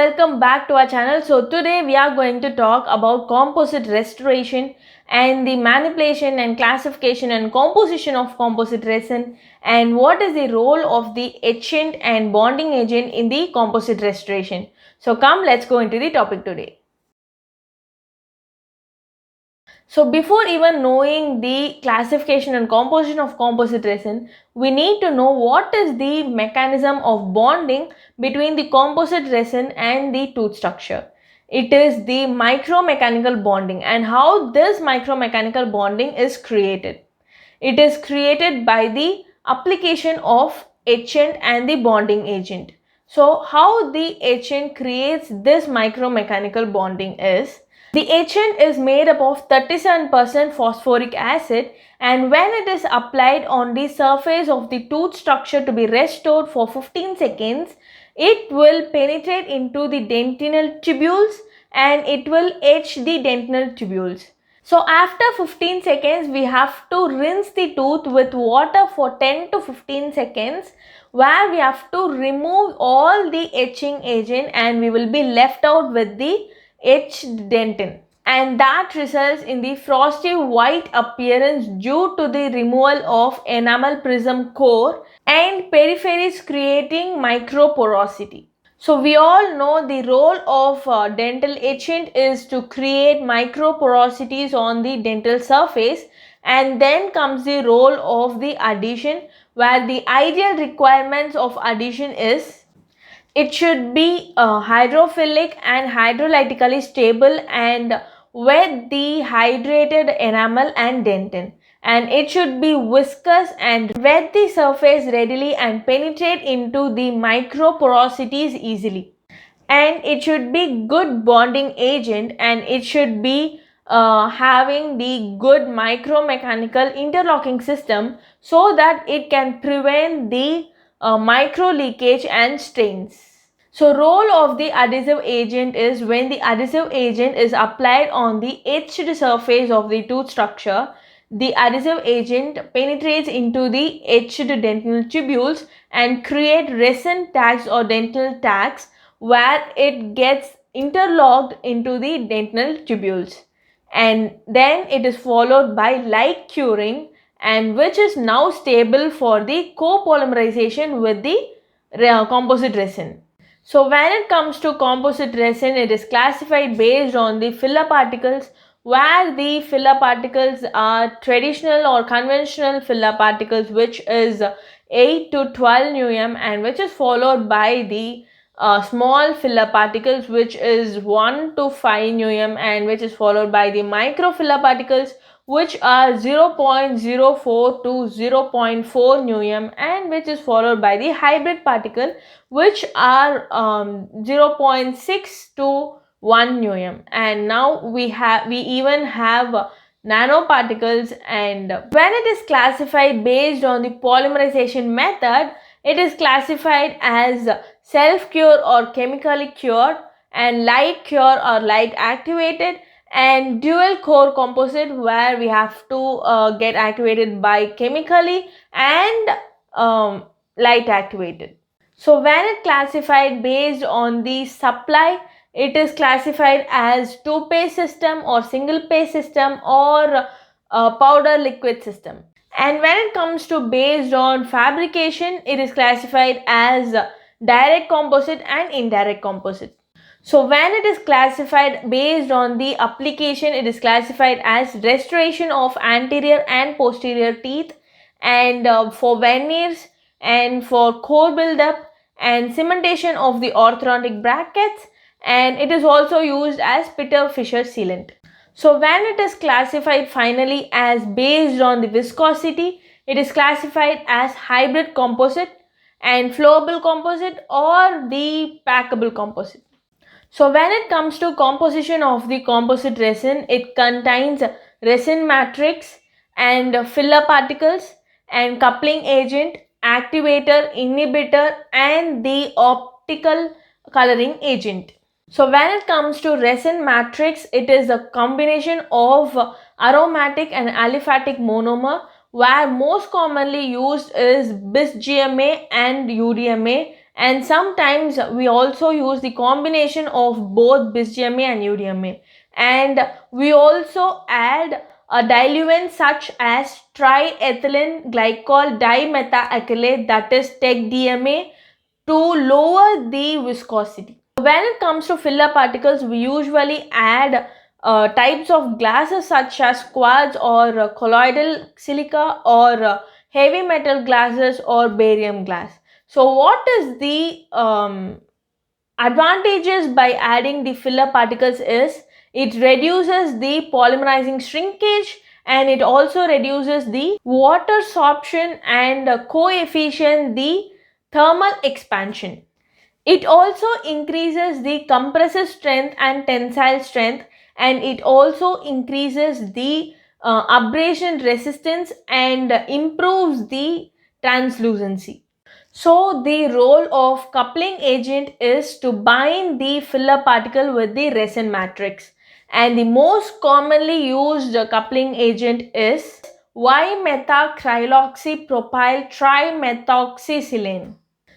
welcome back to our channel. So today we are going to talk about composite restoration and the manipulation and classification and composition of composite resin, and what is the role of the etchant and bonding agent in the composite restoration. So come, let's go into the topic today. So before even knowing the classification and composition of composite resin, we need to know what is the mechanism of bonding between the composite resin and the tooth structure. It is the micromechanical bonding, and how this micromechanical bonding is created. It is created by the application of etchant and the bonding agent. So how the etchant creates this micromechanical bonding is, the etchant is made up of 37% phosphoric acid, and when it is applied on the surface of the tooth structure to be restored for 15 seconds, it will penetrate into the dentinal tubules and it will etch the dentinal tubules. So after 15 seconds, we have to rinse the tooth with water for 10 to 15 seconds, where we have to remove all the etching agent and we will be left out with the etched dentin, and that results in the frosty white appearance due to the removal of enamel prism core and peripheries, creating microporosity. So we all know the role of dental etchant is to create microporosities on the dental surface, and then comes the role of the adhesion, where the ideal requirements of adhesion is, it should be hydrophilic and hydrolytically stable and wet the hydrated enamel and dentin, and it should be viscous and wet the surface readily and penetrate into the microporosities easily, and it should be good bonding agent, and it should be having the good micromechanical interlocking system so that it can prevent the micro leakage and stains. So role of the adhesive agent is, when the adhesive agent is applied on the etched surface of the tooth structure, the adhesive agent penetrates into the etched dental tubules and create resin tags or dental tags, where it gets interlocked into the dental tubules, and then it is followed by light curing, and which is now stable for the copolymerization with the composite resin. So when it comes to composite resin, it is classified based on the filler particles, where the filler particles are traditional or conventional filler particles, which is 8 to 12 nm, and which is followed by the small filler particles, which is 1 to 5 nm, and which is followed by the micro filler particles, which are 0.04 to 0.4 nm, and which is followed by the hybrid particle, which are 0.6 to 1 nm, and now we even have nanoparticles. And when it is classified based on the polymerization method, it is classified as self cure or chemically cured, and light cure or light activated, and dual core composite, where we have to get activated by chemically and light activated. So when it classified based on the supply, it is classified as two phase system or single phase system or powder liquid system. And when it comes to based on fabrication, it is classified as direct composite and indirect composite. So when it is classified based on the application, it is classified as restoration of anterior and posterior teeth, and for veneers, and for core buildup, and cementation of the orthodontic brackets, and it is also used as Pitter-Fisher sealant. So when it is classified finally as based on the viscosity, it is classified as hybrid composite and flowable composite or the packable composite. So when it comes to composition of the composite resin, it contains resin matrix and filler particles and coupling agent, activator, inhibitor, and the optical coloring agent. So when it comes to resin matrix, it is a combination of aromatic and aliphatic monomer, where most commonly used is bis GMA and UDMA, and sometimes we also use the combination of both bis-GMA and UDMA, and we also add a diluent such as triethylene glycol dimethaacrylate, that is TEC-DMA, to lower the viscosity. When it comes to filler particles, we usually add types of glasses such as quartz or colloidal silica, or heavy metal glasses or barium glass. So what is the advantages by adding the filler particles is it reduces the polymerizing shrinkage, and it also reduces the water sorption and coefficient the thermal expansion. It also increases the compressive strength and tensile strength, and it also increases the abrasion resistance and improves the translucency. So the role of coupling agent is to bind the filler particle with the resin matrix, and the most commonly used coupling agent is Y-methacryloxypropyl trimethoxysilane.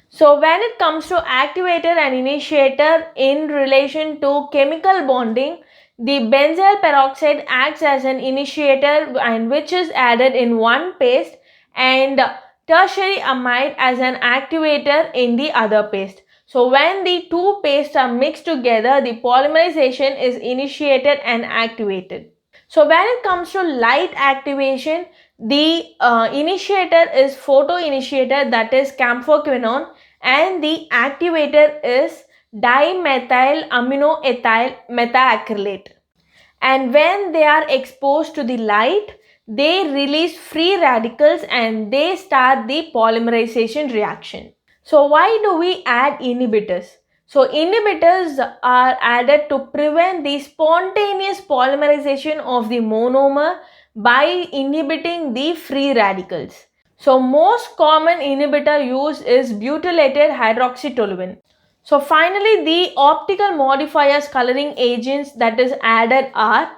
So when it comes to activator and initiator in relation to chemical bonding, the benzyl peroxide acts as an initiator, and which is added in one paste, and tertiary amide as an activator in the other paste. So when the two pastes are mixed together, the polymerization is initiated and activated. So when it comes to light activation, the initiator is photoinitiator, that is camphorquinone, and the activator is dimethyl aminoethyl methacrylate. And when they are exposed to the light, they release free radicals and they start the polymerization reaction. So why do we add inhibitors? So inhibitors are added to prevent the spontaneous polymerization of the monomer by inhibiting the free radicals. So most common inhibitor used is butylated hydroxytoluene. So finally, the optical modifiers coloring agents that is added are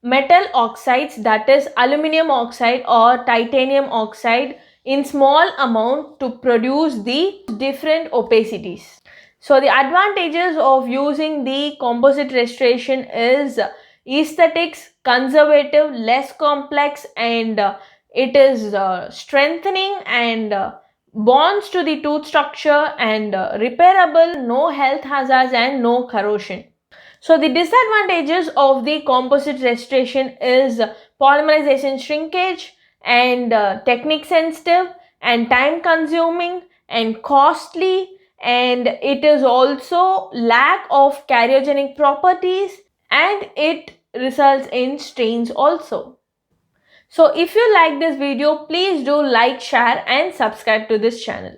metal oxides, that is aluminum oxide or titanium oxide, in small amount to produce the different opacities. So the advantages of using the composite restoration is aesthetics, conservative, less complex, and it is strengthening and bonds to the tooth structure, and repairable, no health hazards and no corrosion. So the disadvantages of the composite restoration is polymerization shrinkage, and technique sensitive, and time consuming, and costly, and it is also lack of cryogenic properties, and it results in stains also. So if you like this video, please do like, share and subscribe to this channel.